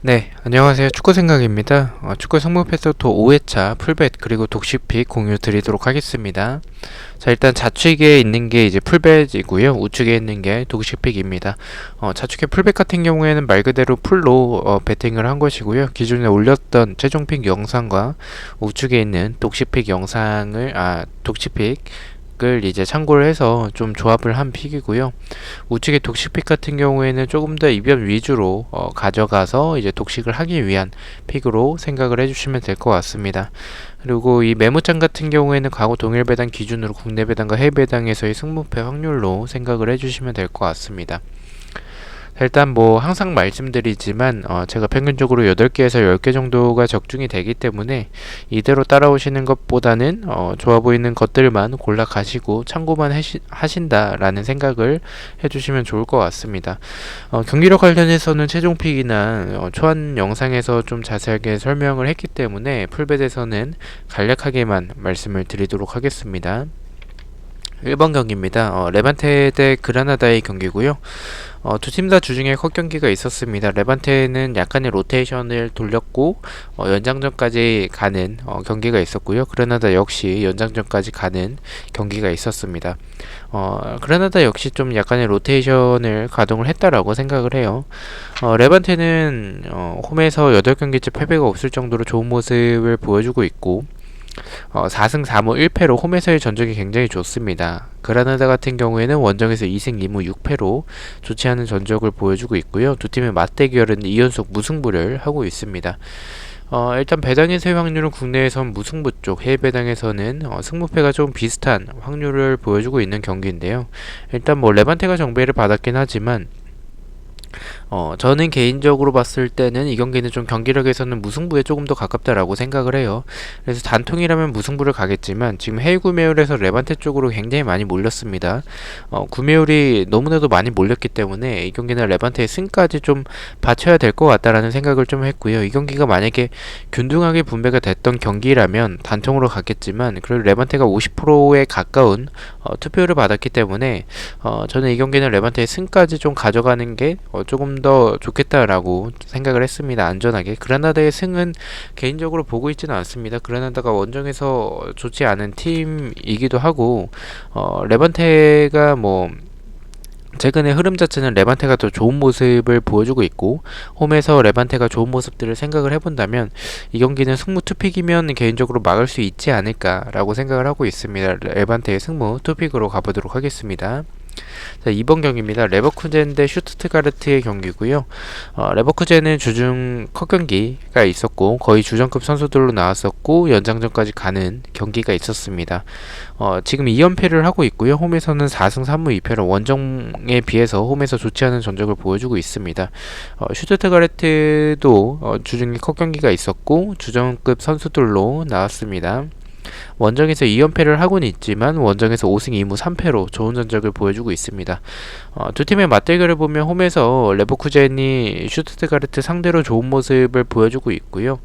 네, 안녕하세요. 축구생각입니다. 축구 성무패스토 5회차 풀벳 그리고 독식픽 공유 드리도록 하겠습니다. 자, 일단 좌측에 있는 게 이제 풀벳이고요. 우측에 있는 게 독식픽입니다. 좌측에 풀벳 같은 경우에는 말 그대로 풀로 베팅을 한 것이고요. 기존에 올렸던 최종픽 영상과 우측에 있는 독식픽 영상을 독식픽 을 이제 참고를 해서 좀 조합을 한 픽이고요. 우측의 독식픽 같은 경우에는 조금 더 이변 위주로 가져가서 이제 독식을 하기 위한 픽으로 생각을 해주시면 될 것 같습니다. 그리고 이 메모장 같은 경우에는 과거 동일 배당 기준으로 국내 배당과 해외 배당에서의 승무패 확률로 생각을 해주시면 될 것 같습니다. 일단 뭐 항상 말씀드리지만 제가 평균적으로 8개에서 10개 정도가 적중이 되기 때문에 이대로 따라오시는 것보다는 좋아 보이는 것들만 골라 가시고 참고만 하신다라는 생각을 해주시면 좋을 것 같습니다. 경기력 관련해서는 최종픽이나 초안 영상에서 좀 자세하게 설명을 했기 때문에 풀벳에서는 간략하게만 말씀을 드리도록 하겠습니다. 1번 경기입니다. 레반테 대 그라나다의 경기고요. 두 팀 다 주중에 컷 경기가 있었습니다. 레반테는 약간의 로테이션을 돌렸고 연장전까지 가는 경기가 있었고요. 그라나다 역시 연장전까지 가는 경기가 있었습니다. 그라나다 역시 좀 약간의 로테이션을 가동을 했다라고 생각을 해요. 레반테는 홈에서 8경기째 패배가 없을 정도로 좋은 모습을 보여주고 있고 4승 4무 1패로 홈에서의 전적이 굉장히 좋습니다. 그라나다 같은 경우에는 원정에서 2승 2무 6패로 좋지 않은 전적을 보여주고 있고요. 두 팀의 맞대결은 2연속 무승부를 하고 있습니다. 일단 배당에서의 확률은 국내에선 무승부 쪽, 해외 배당에서는 승무패가 좀 비슷한 확률을 보여주고 있는 경기인데요. 일단 뭐 레반테가 정배를 받았긴 하지만 저는 개인적으로 봤을 때는 이 경기는 좀 경기력에서는 무승부에 조금 더 가깝다라고 생각을 해요. 그래서 단통이라면 무승부를 가겠지만 지금 해외 구매율에서 레반테 쪽으로 굉장히 많이 몰렸습니다. 구매율이 너무나도 많이 몰렸기 때문에 이 경기는 레반테의 승까지 좀 받쳐야 될 것 같다라는 생각을 좀 했고요. 이 경기가 만약에 균등하게 분배가 됐던 경기라면 단통으로 갔겠지만 그래도 레반테가 50%에 가까운 투표를 받았기 때문에 저는 이 경기는 레반테의 승까지 좀 가져가는 게 조금 더 좋겠다라고 생각을 했습니다. 안전하게. 그라나다의 승은 개인적으로 보고 있지는 않습니다. 그라나다가 원정에서 좋지 않은 팀이기도 하고 레반테가 뭐 최근의 흐름 자체는 레반테가 더 좋은 모습을 보여주고 있고 홈에서 레반테가 좋은 모습들을 생각을 해본다면 이 경기는 승무 투픽이면 개인적으로 막을 수 있지 않을까라고 생각을 하고 있습니다. 레반테의 승무 투픽으로 가보도록 하겠습니다. 자, 2번 경기입니다. 레버쿠젠 대 슈투트가르트의 경기고요. 레버쿠젠은 주중 컷 경기가 있었고 거의 주전급 선수들로 나왔었고 연장전까지 가는 경기가 있었습니다. 지금 2연패를 하고 있고요. 홈에서는 4승 3무 2패로 원정에 비해서 홈에서 좋지 않은 전적을 보여주고 있습니다. 슈투트가르트도 주중에 컷 경기가 있었고 주전급 선수들로 나왔습니다. 원정에서 2연패를 하고는 있지만 원정에서 5승 2무 3패로 좋은 전적을 보여주고 있습니다. 두 팀의 맞대결을 보면 홈에서 레버쿠젠이 슈투트가르트 상대로 좋은 모습을 보여주고 있고요.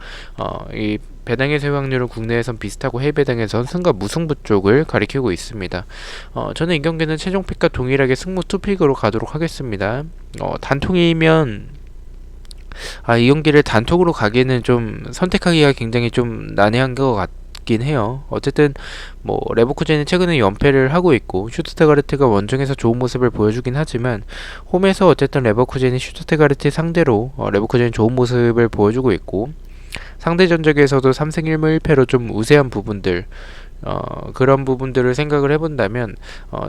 이 배당에서의 확률은 국내에선 비슷하고 해외 배당에선 승과 무승부 쪽을 가리키고 있습니다. 저는 이 경기는 최종픽과 동일하게 승무 투픽으로 가도록 하겠습니다. 단통이면 이 경기를 단톡으로 가기에는 좀 선택하기가 굉장히 좀 난해한 것 같긴 해요. 어쨌든 뭐 레버쿠젠이 최근에 연패를 하고 있고 슈투트가르트가 원정에서 좋은 모습을 보여주긴 하지만 홈에서 어쨌든 레버쿠젠이 슈투트가르트 상대로 레버쿠젠이 좋은 모습을 보여주고 있고 상대 전적에서도 3승 1무 1패로 좀 우세한 부분들 그런 부분들을 생각을 해본다면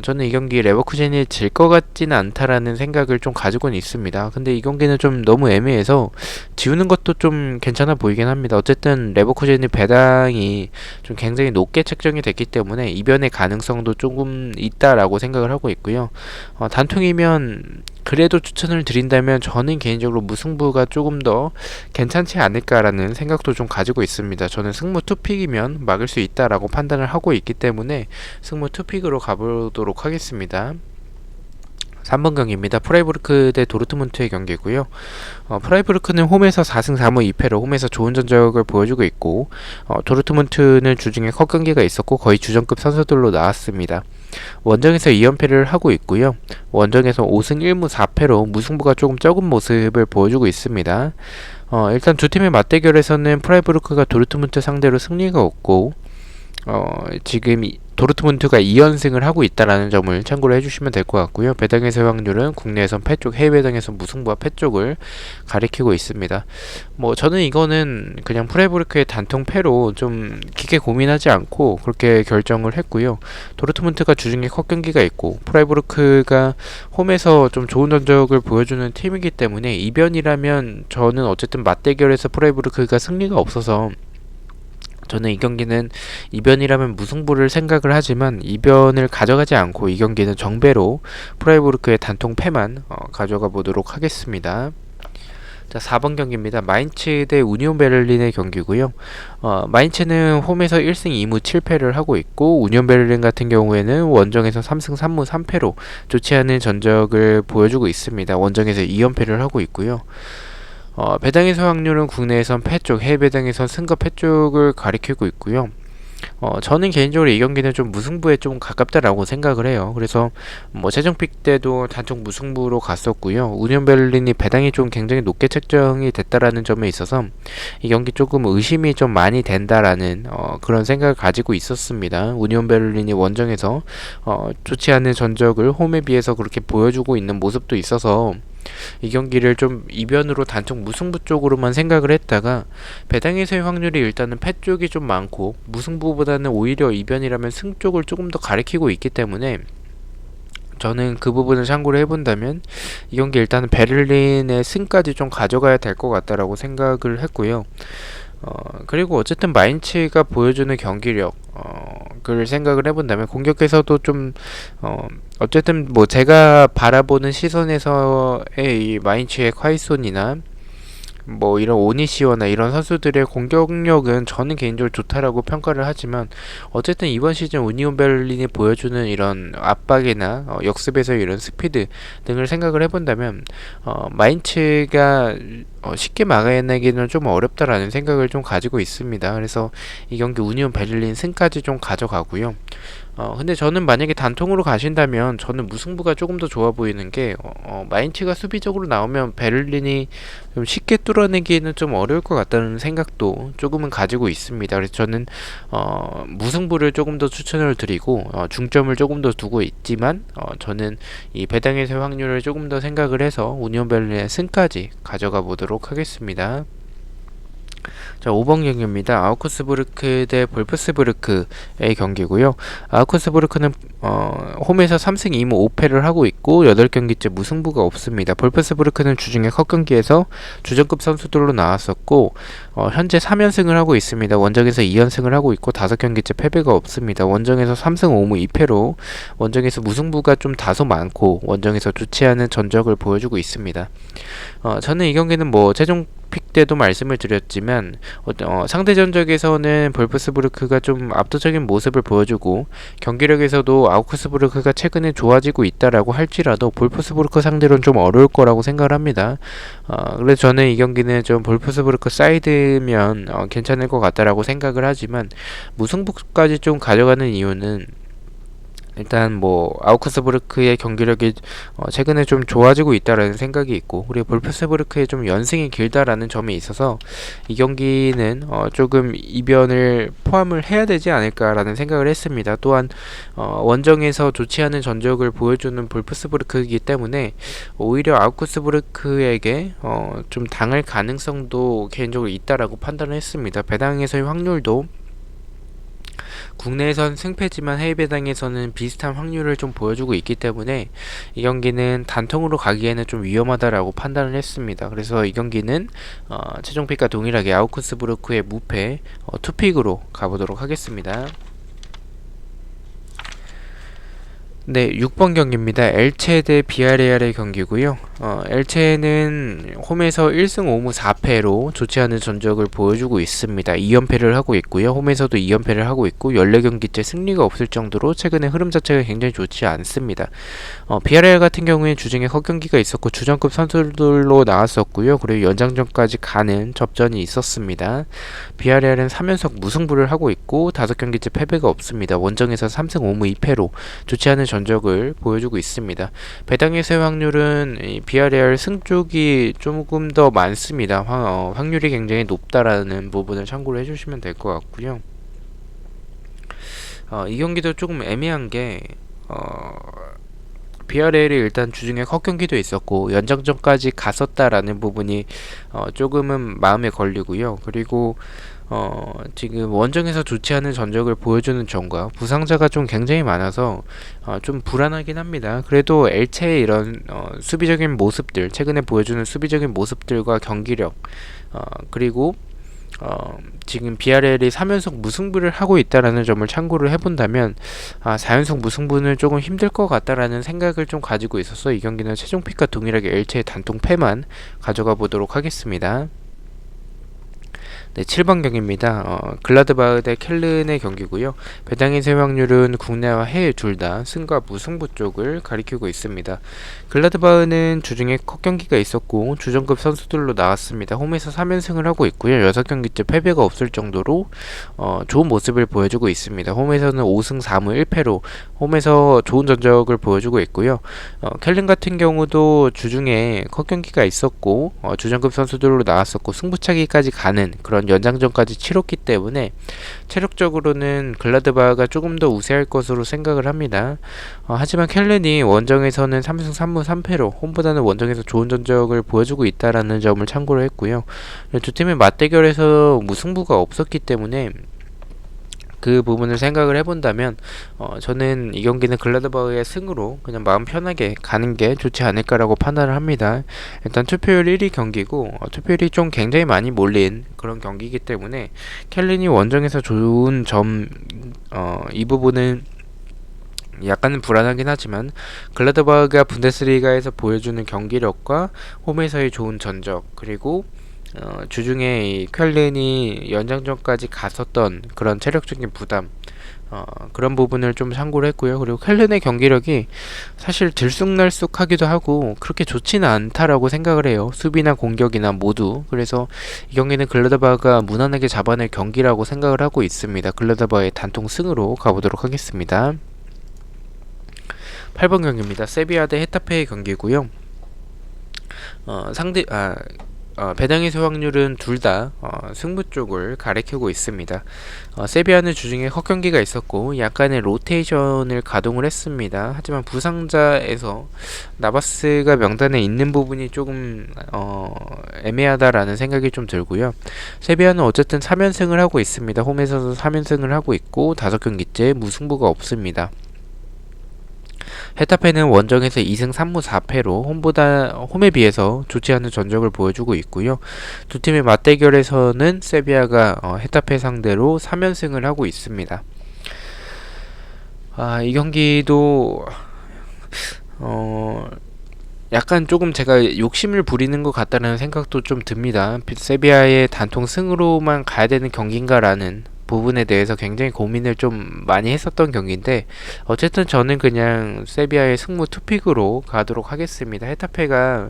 저는 이 경기 레버쿠젠이 질 것 같지는 않다라는 생각을 좀 가지고는 있습니다. 근데 이 경기는 좀 너무 애매해서 지우는 것도 좀 괜찮아 보이긴 합니다. 어쨌든 레버쿠젠의 배당이 좀 굉장히 높게 책정이 됐기 때문에 이변의 가능성도 조금 있다라고 생각을 하고 있고요. 단통이면 그래도 추천을 드린다면 저는 개인적으로 무승부가 조금 더 괜찮지 않을까라는 생각도 좀 가지고 있습니다. 저는 승무 투픽이면 막을 수 있다라고 판단을 하고 있기 때문에 승무 투픽으로 가보도록 하겠습니다. 3번 경기입니다. 프라이부르크 대 도르트문트의 경기고요. 프라이부르크는 홈에서 4승 4무 2패로 홈에서 좋은 전적을 보여주고 있고 도르트문트는 주중에 컷 경기가 있었고 거의 주전급 선수들로 나왔습니다. 원정에서 2연패를 하고 있고요. 원정에서 5승 1무 4패로 무승부가 조금 적은 모습을 보여주고 있습니다. 일단 두 팀의 맞대결에서는 프라이부르크가 도르트문트 상대로 승리가 없고 지금 도르트문트가 2연승을 하고 있다라는 점을 참고로 해주시면 될 것 같고요. 배당에서의 확률은 국내에선 패쪽, 해외 배당에서 무승부와 패쪽을 가리키고 있습니다. 뭐 저는 이거는 그냥 프라이부르크의 단통 패로 좀 깊게 고민하지 않고 그렇게 결정을 했고요. 도르트문트가 주중에 컷 경기가 있고 프라이부르크가 홈에서 좀 좋은 전적을 보여주는 팀이기 때문에 이변이라면 저는 어쨌든 맞대결에서 프라이부르크가 승리가 없어서 저는 이 경기는 이변이라면 무승부를 생각을 하지만 이변을 가져가지 않고 이 경기는 정배로 프라이부르크의 단통 패만 가져가 보도록 하겠습니다. 자, 4번 경기입니다. 마인츠 대 우니온 베를린의 경기고요. 마인츠는 홈에서 1승 2무 7패를 하고 있고 우니온 베를린 같은 경우에는 원정에서 3승 3무 3패로 좋지 않은 전적을 보여주고 있습니다. 원정에서 2연패를 하고 있고요. 배당에서 확률은 국내에선 패쪽, 해외 배당에선 승과 패쪽을 가리키고 있고요. 저는 개인적으로 이 경기는 좀 무승부에 좀 가깝다라고 생각을 해요. 그래서 뭐 최종픽 때도 단통 무승부로 갔었고요. 우니온 베를린이 배당이 좀 굉장히 높게 책정이 됐다라는 점에 있어서 이 경기 조금 의심이 좀 많이 된다라는 그런 생각을 가지고 있었습니다. 우니온 베를린이 원정에서 좋지 않은 전적을 홈에 비해서 그렇게 보여주고 있는 모습도 있어서 이 경기를 좀 이변으로 단통 무승부 쪽으로만 생각을 했다가 배당에서의 확률이 일단은 패 쪽이 좀 많고 무승부보다는 오히려 이변이라면 승 쪽을 조금 더 가리키고 있기 때문에 저는 그 부분을 참고를 해본다면 이 경기 일단은 베를린의 승까지 좀 가져가야 될 것 같다라고 생각을 했고요. 그리고 어쨌든 마인츠가 보여주는 경기력 을 생각을 해본다면 공격에서도 좀 어쨌든 뭐 제가 바라보는 시선에서의 이 마인츠의 콰이손이나 뭐 이런 오니시오나 이런 선수들의 공격력은 저는 개인적으로 좋다라고 평가를 하지만 어쨌든 이번 시즌 우니온 베를린이 보여주는 이런 압박이나 역습에서 이런 스피드 등을 생각을 해본다면 마인츠가 쉽게 막아내기는 좀 어렵다라는 생각을 좀 가지고 있습니다. 그래서 이 경기 우니온 베를린 승까지 좀 가져가고요. 근데 저는 만약에 단통으로 가신다면 저는 무승부가 조금 더 좋아 보이는 게 마인츠가 수비적으로 나오면 베를린이 좀 쉽게 뚫어내기에는 좀 어려울 것 같다는 생각도 조금은 가지고 있습니다. 그래서 저는 무승부를 조금 더 추천을 드리고 중점을 조금 더 두고 있지만 저는 이 배당에서의 확률을 조금 더 생각을 해서 우니온 베를린의 승까지 가져가 보도록 하겠습니다. 자, 5번 경기입니다. 아우크스부르크 대 볼프스부르크의 경기고요. 아우크스부르크는 홈에서 3승 2무 5패를 하고 있고 8경기째 무승부가 없습니다. 볼프스부르크는 주중에 컷 경기에서 주전급 선수들로 나왔었고 현재 3연승을 하고 있습니다. 원정에서 2연승을 하고 있고 5경기째 패배가 없습니다. 원정에서 3승 5무 2패로 원정에서 무승부가 좀 다소 많고 원정에서 좋지 않은 전적을 보여주고 있습니다. 저는 이 경기는 뭐 최종 픽 때도 말씀을 드렸지만 상대 전적에서는 볼프스부르크가 좀 압도적인 모습을 보여주고 경기력에서도 아우크스부르크가 최근에 좋아지고 있다라고 할지라도 볼프스부르크 상대로는 좀 어려울 거라고 생각을 합니다. 그래서 저는 이 경기는 좀 볼프스부르크 사이드면 괜찮을 것 같다라고 생각을 하지만 무승부까지 좀 가져가는 이유는 일단 뭐 아우크스부르크의 경기력이 최근에 좀 좋아지고 있다라는 생각이 있고 그리고 볼프스부르크의 좀 연승이 길다라는 점이 있어서 이 경기는 조금 이변을 포함을 해야 되지 않을까라는 생각을 했습니다. 또한 원정에서 좋지 않은 전적을 보여주는 볼프스부르크이기 때문에 오히려 아우크스부르크에게 좀 당할 가능성도 개인적으로 있다라고 판단을 했습니다. 배당에서의 확률도 국내에선 승패지만 해외 배당에서는 비슷한 확률을 좀 보여주고 있기 때문에 이 경기는 단통으로 가기에는 좀 위험하다라고 판단을 했습니다. 그래서 이 경기는 최종픽과 동일하게 아우크스부르크의 무패 투픽으로 가보도록 하겠습니다. 네, 6번 경기입니다. 엘체 대 비아레알의 경기고요. 엘체는 홈에서 1승 5무 4패로 좋지 않은 전적을 보여주고 있습니다. 2연패를 하고 있고요. 홈에서도 2연패를 하고 있고 14경기째 승리가 없을 정도로 최근에 흐름 자체가 굉장히 좋지 않습니다. 비아레알 같은 경우에 주중에 헛경기가 있었고 주전급 선수들로 나왔었고요. 그리고 연장전까지 가는 접전이 있었습니다. 비아레알은 3연속 무승부를 하고 있고 5경기째 패배가 없습니다. 원정에서 3승 5무 2패로 좋지 않은 전적을 보여주고 있습니다. 배당에서의 확률은 비아레알 승 쪽이 조금 더 많습니다. 확률이 굉장히 높다라는 부분을 참고로 해주시면 될 것 같고요. 이 경기도 조금 애매한 게 비아레알이 일단 주중에 컷경기도 있었고 연장전까지 갔었다라는 부분이 조금은 마음에 걸리고요. 그리고 지금 원정에서 좋지 않은 전적을 보여주는 점과 부상자가 좀 굉장히 많아서 좀 불안하긴 합니다. 그래도 엘체의 이런 수비적인 모습들, 최근에 보여주는 수비적인 모습들과 경기력, 그리고 지금 비아레알이 3연속 무승부를 하고 있다라는 점을 참고를 해본다면 4연속 무승부는 조금 힘들 것 같다라는 생각을 좀 가지고 있어서 이 경기는 최종 픽과 동일하게 엘체의 단통 패만 가져가 보도록 하겠습니다. 네, 7번 경기입니다. 글라드바흐 대 켈른의 경기고요. 배당의 세확률은 국내와 해외 둘 다 승과 무승부 쪽을 가리키고 있습니다. 글라드바흐는 주중에 컷경기가 있었고 주전급 선수들로 나왔습니다. 홈에서 3연승을 하고 있고요. 6경기째 패배가 없을 정도로 좋은 모습을 보여주고 있습니다. 홈에서는 5승 4무 1패로 홈에서 좋은 전적을 보여주고 있고요. 켈른 같은 경우도 주중에 컷경기가 있었고 주전급 선수들로 나왔었고 승부차기까지 가는 그런 연장전까지 치렀기 때문에 체력적으로는 글라드바흐가 조금 더 우세할 것으로 생각을 합니다. 하지만 켈른이 원정에서는 3승 3무 3패로 홈보다는 원정에서 좋은 전적을 보여주고 있다라는 점을 참고로 했고요. 두 팀의 맞대결에서 무승부가 없었기 때문에 그 부분을 생각을 해본다면 저는 이 경기는 글라드바흐의 승으로 그냥 마음 편하게 가는 게 좋지 않을까라고 판단을 합니다. 일단 투표율 1위 경기고 투표율이 좀 굉장히 많이 몰린 그런 경기이기 때문에 켈른이 원정에서 좋은 점 이 부분은 약간은 불안하긴 하지만 글라드바흐가 분데스리가에서 보여주는 경기력과 홈에서의 좋은 전적 그리고 주중에 이 켈른이 연장전까지 갔었던 그런 체력적인 부담 그런 부분을 좀 참고를 했고요. 그리고 켈른의 경기력이 사실 들쑥날쑥하기도 하고 그렇게 좋지는 않다라고 생각을 해요. 수비나 공격이나 모두. 그래서 이 경기는 글라드바흐가 무난하게 잡아낼 경기라고 생각을 하고 있습니다. 글라드바흐의 단통 승으로 가보도록 하겠습니다. 8번 경기입니다. 세비야 대 헤타페의 경기고요. 배당의 수확률은 둘 다 승부 쪽을 가리키고 있습니다. 세비야는 주중에 컷경기가 있었고 약간의 로테이션을 가동을 했습니다. 하지만 부상자에서 나바스가 명단에 있는 부분이 조금 애매하다라는 생각이 좀 들고요. 세비야는 어쨌든 3연승을 하고 있습니다. 홈에서도 3연승을 하고 있고 5경기째 무승부가 없습니다. 헤타페는 원정에서 2승 3무 4패로 홈에 비해서 좋지 않은 전적을 보여주고 있고요. 두 팀의 맞대결에서는 세비야가 헤타페 상대로 3연승을 하고 있습니다. 이 경기도 약간 조금 제가 욕심을 부리는 것 같다는 생각도 좀 듭니다. 세비야의 단통 승으로만 가야 되는 경기인가라는 부분에 대해서 굉장히 고민을 좀 많이 했었던 경기인데 어쨌든 저는 그냥 세비야의 승무 투픽으로 가도록 하겠습니다. 헤타페가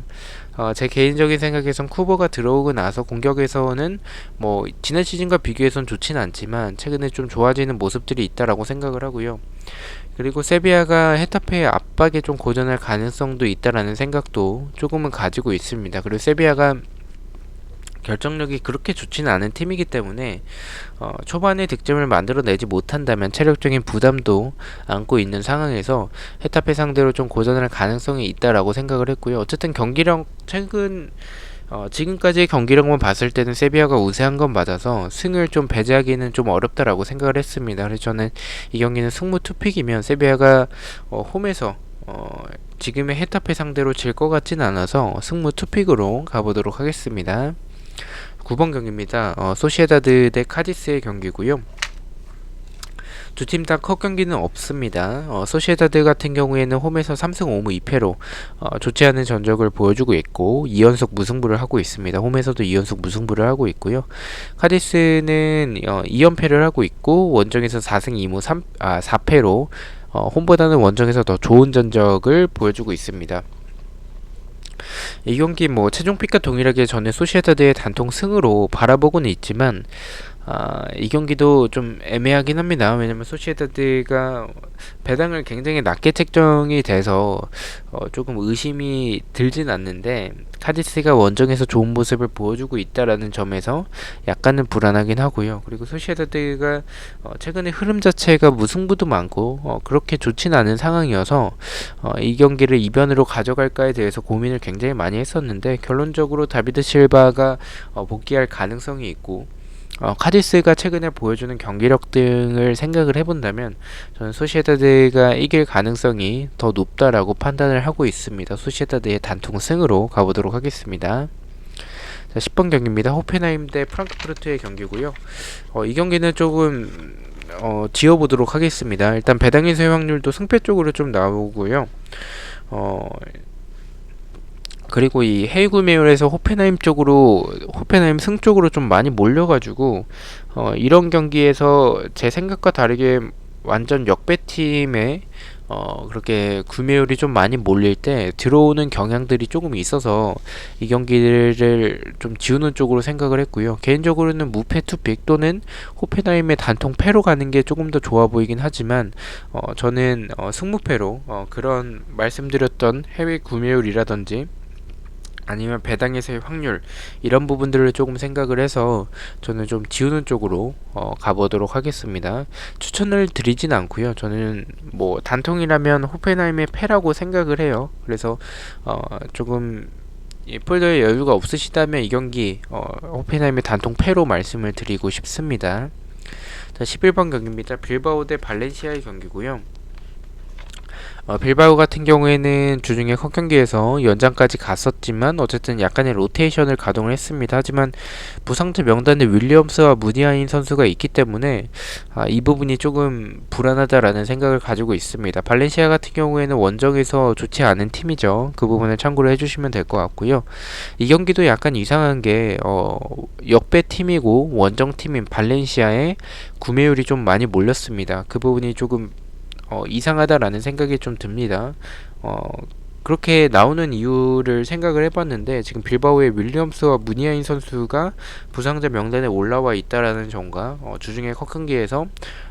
제 개인적인 생각에선 쿠버가 들어오고 나서 공격에서는 뭐 지난 시즌과 비교해선 좋지는 않지만 최근에 좀 좋아지는 모습들이 있다라고 생각을 하고요. 그리고 세비야가 헤타페의 압박에 좀 고전할 가능성도 있다라는 생각도 조금은 가지고 있습니다. 그리고 세비야가 결정력이 그렇게 좋지는 않은 팀이기 때문에 초반에 득점을 만들어내지 못한다면 체력적인 부담도 안고 있는 상황에서 헤타페 상대로 좀 고전할 가능성이 있다라고 생각을 했고요. 어쨌든 경기력 지금까지의 경기력만 봤을 때는 세비야가 우세한 건 맞아서 승을 좀 배제하기는 좀 어렵다라고 생각을 했습니다. 그래서 저는 이 경기는 승무 투픽이면 세비야가 홈에서 지금의 헤타페 상대로 질 것 같지는 않아서 승무 투픽으로 가보도록 하겠습니다. 9번 경기입니다. 소시에다드 대 카디스의 경기고요. 두 팀 다 컷 경기는 없습니다. 소시에다드 같은 경우에는 홈에서 3승 5무 2패로 좋지 않은 전적을 보여주고 있고 2연속 무승부를 하고 있습니다. 홈에서도 2연속 무승부를 하고 있고요. 카디스는 2연패를 하고 있고 원정에서 4승 2무 4패로 홈보다는 원정에서 더 좋은 전적을 보여주고 있습니다. 이 경기 최종 픽과 동일하게 저는 소시에다드의 단통 승으로 바라보고는 있지만 이 경기도 좀 애매하긴 합니다. 왜냐면 소시에다드가 배당을 굉장히 낮게 책정이 돼서 조금 의심이 들진 않는데, 카디스가 원정에서 좋은 모습을 보여주고 있다라는 점에서 약간은 불안하긴 하고요. 그리고 소시에다드가 최근에 흐름 자체가 무승부도 많고 그렇게 좋진 않은 상황이어서 이 경기를 이변으로 가져갈까에 대해서 고민을 굉장히 많이 했었는데, 결론적으로 다비드 실바가 복귀할 가능성이 있고, 카디스가 최근에 보여주는 경기력 등을 생각을 해본다면 저는 소시에다드가 이길 가능성이 더 높다라고 판단을 하고 있습니다. 소시에다드의 단통 승으로 가보도록 하겠습니다. 자, 10번 경기입니다. 호펜하임 대 프랑크푸르트의 경기고요. 이 경기는 조금 지어보도록 하겠습니다. 일단 배당인수의 확률도 승패 쪽으로 좀 나오고요. 그리고 이 해외 구매율에서 호펜하임 승 쪽으로 좀 많이 몰려가지고 이런 경기에서 제 생각과 다르게 완전 역배 팀에 그렇게 구매율이 좀 많이 몰릴 때 들어오는 경향들이 조금 있어서 이 경기를 좀 지우는 쪽으로 생각을 했고요. 개인적으로는 무패 투픽 또는 호펜하임의 단통 패로 가는 게 조금 더 좋아 보이긴 하지만 저는 승무패로 그런 말씀드렸던 해외 구매율이라든지 아니면 배당에서의 확률, 이런 부분들을 조금 생각을 해서 저는 좀 지우는 쪽으로 가보도록 하겠습니다. 추천을 드리진 않고요. 저는 뭐 단통이라면 호펜하임의 패라고 생각을 해요. 그래서 조금 폴더에 여유가 없으시다면 이 경기 호펜하임의 단통 패로 말씀을 드리고 싶습니다. 자, 11번 경기입니다. 빌바오 대 발렌시아의 경기고요. 빌바오 같은 경우에는 주중에 컷 경기에서 연장까지 갔었지만 어쨌든 약간의 로테이션을 가동을 했습니다. 하지만 부상자 명단에 윌리엄스와 무디아인 선수가 있기 때문에 이 부분이 조금 불안하다라는 생각을 가지고 있습니다. 발렌시아 같은 경우에는 원정에서 좋지 않은 팀이죠. 그 부분을 참고로 해주시면 될 것 같고요. 이 경기도 약간 이상한 게 역배 팀이고 원정 팀인 발렌시아에 구매율이 좀 많이 몰렸습니다. 그 부분이 조금 이상하다라는 생각이 좀 듭니다. 그렇게 나오는 이유를 생각을 해봤는데 지금 빌바오의 윌리엄스와 무니아인 선수가 부상자 명단에 올라와 있다라는 점과 주중에 컷 경기에서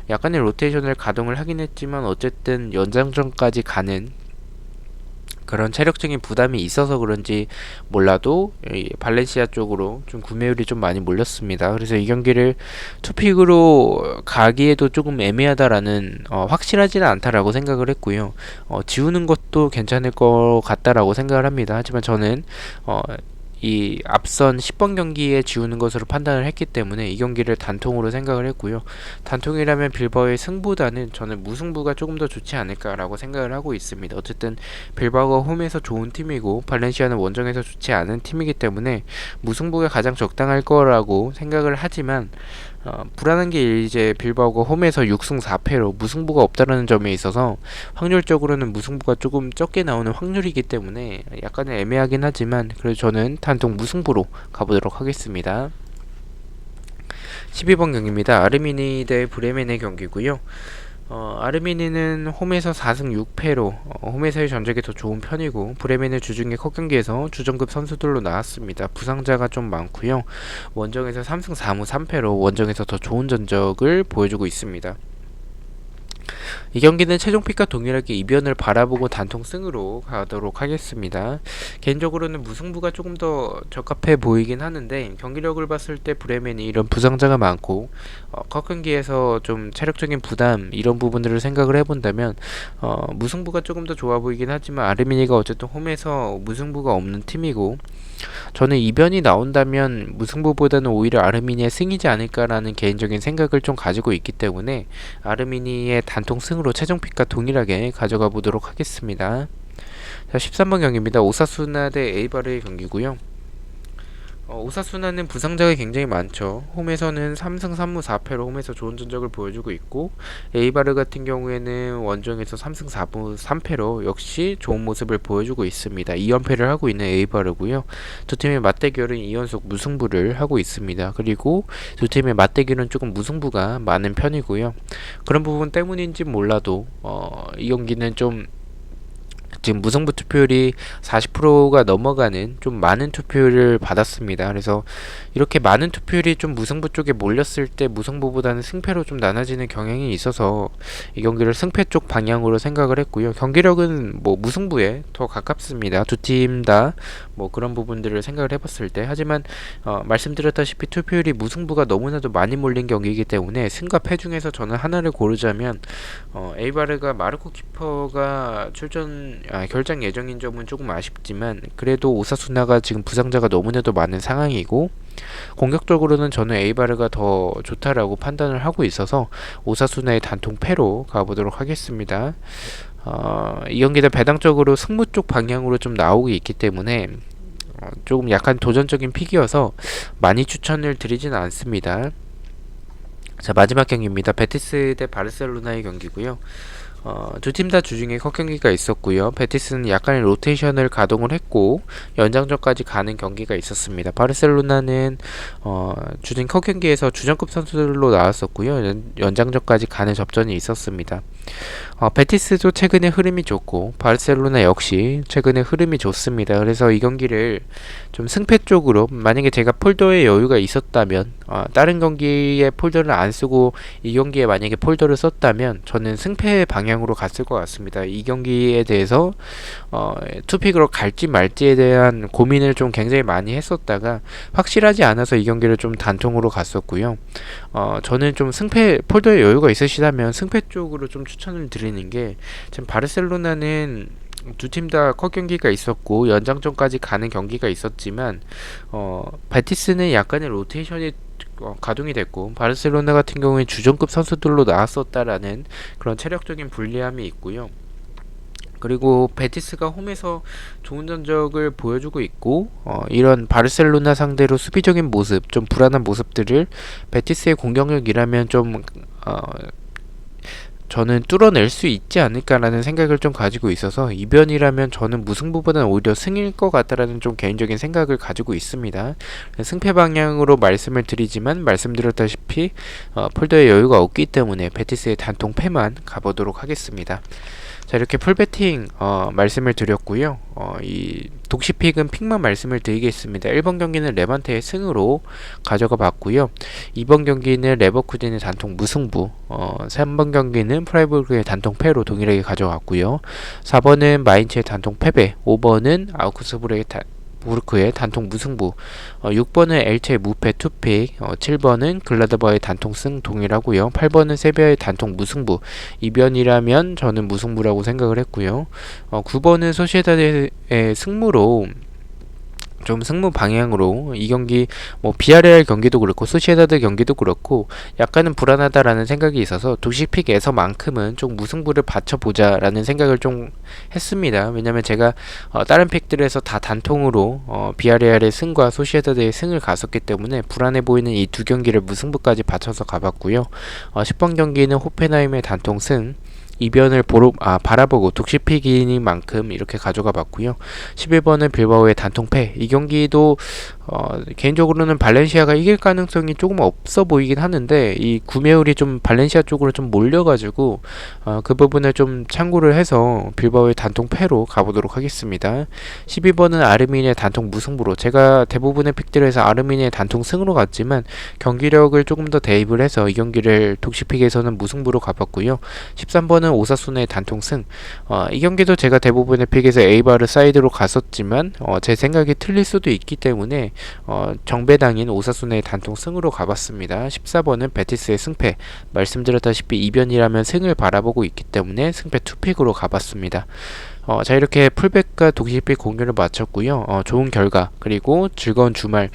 약간의 로테이션을 가동을 하긴 했지만 어쨌든 연장전까지 가는 그런 체력적인 부담이 있어서 그런지 몰라도 발렌시아 쪽으로 좀 구매율이 좀 많이 몰렸습니다. 그래서 이 경기를 투픽으로 가기에도 조금 애매하다라는 확실하지는 않다라고 생각을 했고요. 지우는 것도 괜찮을 것 같다라고 생각을 합니다. 하지만 저는 이 앞선 10번 경기에 지우는 것으로 판단을 했기 때문에 이 경기를 단통으로 생각을 했고요. 단통이라면 빌바오의 승보다는 저는 무승부가 조금 더 좋지 않을까라고 생각을 하고 있습니다. 어쨌든 빌바오가 홈에서 좋은 팀이고 발렌시아는 원정에서 좋지 않은 팀이기 때문에 무승부가 가장 적당할 거라고 생각을 하지만 불안한 게 이제 빌바오가 홈에서 6승 4패로 무승부가 없다라는 점에 있어서 확률적으로는 무승부가 조금 적게 나오는 확률이기 때문에 약간은 애매하긴 하지만 그래도 저는 단통 무승부로 가보도록 하겠습니다. 12번 경기입니다. 아르미니 대 브레멘의 경기고요. 아르미니는 홈에서 4승 6패로 홈에서의 전적이 더 좋은 편이고 브레멘은 주중에 컷 경기에서 주전급 선수들로 나왔습니다. 부상자가 좀 많고요. 원정에서 3승 4무 3패로 원정에서 더 좋은 전적을 보여주고 있습니다. 이 경기는 최종픽과 동일하게 이변을 바라보고 단통 승으로 가도록 하겠습니다. 개인적으로는 무승부가 조금 더 적합해 보이긴 하는데 경기력을 봤을 때 브레멘이 이런 부상자가 많고 컷 경기에서 좀 체력적인 부담 이런 부분들을 생각을 해본다면 무승부가 조금 더 좋아 보이긴 하지만 아르미니가 어쨌든 홈에서 무승부가 없는 팀이고 저는 이변이 나온다면 무승부보다는 오히려 아르미니의 승이지 않을까라는 개인적인 생각을 좀 가지고 있기 때문에 아르미니의 단통 승으로 최종픽과 동일하게 가져가 보도록 하겠습니다. 자, 13번 경기입니다. 오사수나 대 에이바르의 경기고요. 오사수나는 부상자가 굉장히 많죠. 홈에서는 3승 3무 4패로 홈에서 좋은 전적을 보여주고 있고 에이바르 같은 경우에는 원정에서 3승 4무 3패로 역시 좋은 모습을 보여주고 있습니다. 2연패를 하고 있는 에이바르고요. 두 팀의 맞대결은 2연속 무승부를 하고 있습니다. 그리고 두 팀의 맞대결은 조금 무승부가 많은 편이고요. 그런 부분 때문인지 몰라도 이 경기는 좀 지금 무승부 투표율이 40%가 넘어가는 좀 많은 투표를 받았습니다. 그래서 이렇게 많은 투표율이 좀 무승부 쪽에 몰렸을 때 무승부보다는 승패로 좀 나눠지는 경향이 있어서 이 경기를 승패 쪽 방향으로 생각을 했고요. 경기력은 뭐 무승부에 더 가깝습니다. 두 팀 다 뭐 그런 부분들을 생각을 해봤을 때, 하지만 말씀드렸다시피 투표율이 무승부가 너무나도 많이 몰린 경기이기 때문에 승과 패 중에서 저는 하나를 고르자면 에이바르가 마르코 키퍼가 결장 예정인 점은 조금 아쉽지만, 그래도 오사수나가 지금 부상자가 너무나도 많은 상황이고 공격적으로는 저는 에이바르가 더 좋다라고 판단을 하고 있어서 오사수나의 단통 패로 가보도록 하겠습니다. 이 경기는 배당적으로 승부 쪽 방향으로 좀 나오고 있기 때문에 조금 약간 도전적인 픽이어서 많이 추천을 드리지는 않습니다. 자, 마지막 경기입니다. 베티스 대 바르셀로나의 경기고요. 두 팀 다 주중에 컷 경기가 있었고요. 베티스는 약간의 로테이션을 가동을 했고 연장전까지 가는 경기가 있었습니다. 바르셀로나는 주중 컷 경기에서 주전급 선수들로 나왔었고요. 연장전까지 가는 접전이 있었습니다. 베티스도 최근에 흐름이 좋고 바르셀로나 역시 최근에 흐름이 좋습니다. 그래서 이 경기를 좀 승패 쪽으로, 만약에 제가 폴더에 여유가 있었다면 다른 경기에 폴더를 안 쓰고 이 경기에 만약에 폴더를 썼다면 저는 승패 방향으로 갔을 것 같습니다. 이 경기에 대해서 투픽으로 갈지 말지에 대한 고민을 좀 굉장히 많이 했었다가 확실하지 않아서 이 경기를 좀 단통으로 갔었고요. 저는 좀 승패 폴더에 여유가 있으시다면 승패 쪽으로 좀 추천을 드리는 게, 지금 바르셀로나는 두 팀 다 컷 경기가 있었고 연장전까지 가는 경기가 있었지만 베티스는 약간의 로테이션이 가동이 됐고 바르셀로나 같은 경우에 주전급 선수들로 나왔었다라는 그런 체력적인 불리함이 있고요. 그리고 베티스가 홈에서 좋은 전적을 보여주고 있고 이런 바르셀로나 상대로 수비적인 모습, 좀 불안한 모습들을 베티스의 공격력이라면 좀 저는 뚫어낼 수 있지 않을까라는 생각을 좀 가지고 있어서 이변이라면 저는 무승부보다는 오히려 승일 것 같다라는 좀 개인적인 생각을 가지고 있습니다. 승패 방향으로 말씀을 드리지만 말씀드렸다시피 폴더에 여유가 없기 때문에 베티스의 단통 패만 가보도록 하겠습니다. 자, 이렇게 풀배팅 말씀을 드렸고요. 이 독시픽은 픽만 말씀을 드리겠습니다. 1번 경기는 레반테의 승으로 가져가 봤고요. 2번 경기는 레버쿠젠의 단통 무승부, 3번 경기는 프라이부르크의 단통 패로 동일하게 가져갔고요. 4번은 마인츠의 단통 패배, 5번은 아우크스부르크의 단통 무승부, 6번은 엘체의 무패 투픽, 7번은 글라드바의 단통 승 동일하고요. 8번은 세비야의 단통 무승부, 이변이라면 저는 무승부라고 생각을 했고요. 9번은 소시에다드의 승무로 좀 승부 방향으로 이 경기 뭐 비아레알 경기도 그렇고 소시에다드 경기도 그렇고 약간은 불안하다라는 생각이 있어서 독식픽에서만큼은 좀 무승부를 받쳐보자라는 생각을 좀 했습니다. 왜냐면 제가 다른 픽들에서 다 단통으로 비아레알의 승과 소시에다드의 승을 갔었기 때문에 불안해 보이는 이 두 경기를 무승부까지 받쳐서 가봤고요. 10번 경기는 호펜하임의 단통 승, 이변을 바라보고 독시픽인 만큼 이렇게 가져가 봤고요. 11번은 빌바오의 단통패, 이 경기도 개인적으로는 발렌시아가 이길 가능성이 조금 없어 보이긴 하는데 이 구매율이 좀 발렌시아 쪽으로 좀 몰려가지고 그 부분을 좀 참고를 해서 빌바오의 단통패로 가보도록 하겠습니다. 12번은 아르민의 단통 무승부로, 제가 대부분의 픽들에서 아르민의 단통 승으로 갔지만 경기력을 조금 더 대입을 해서 이 경기를 독시픽에서는 무승부로 가봤고요. 13번은 오사수나의 단통 승, 이 경기도 제가 대부분의 픽에서 에이바르 사이드로 갔었지만 제 생각이 틀릴 수도 있기 때문에 정배당인 오사수나의 단통 승으로 가봤습니다. 14번은 베티스의 승패, 말씀드렸다시피 이변이라면 승을 바라보고 있기 때문에 승패 투픽으로 가봤습니다. 자, 이렇게 풀백과 독시픽 공유를 마쳤고요. 좋은 결과 그리고 즐거운 주말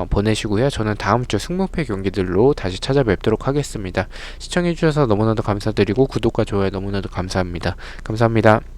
보내시고요. 저는 다음주 승무패 경기들로 다시 찾아뵙도록 하겠습니다. 시청해주셔서 너무나도 감사드리고 구독과 좋아요 너무나도 감사합니다. 감사합니다.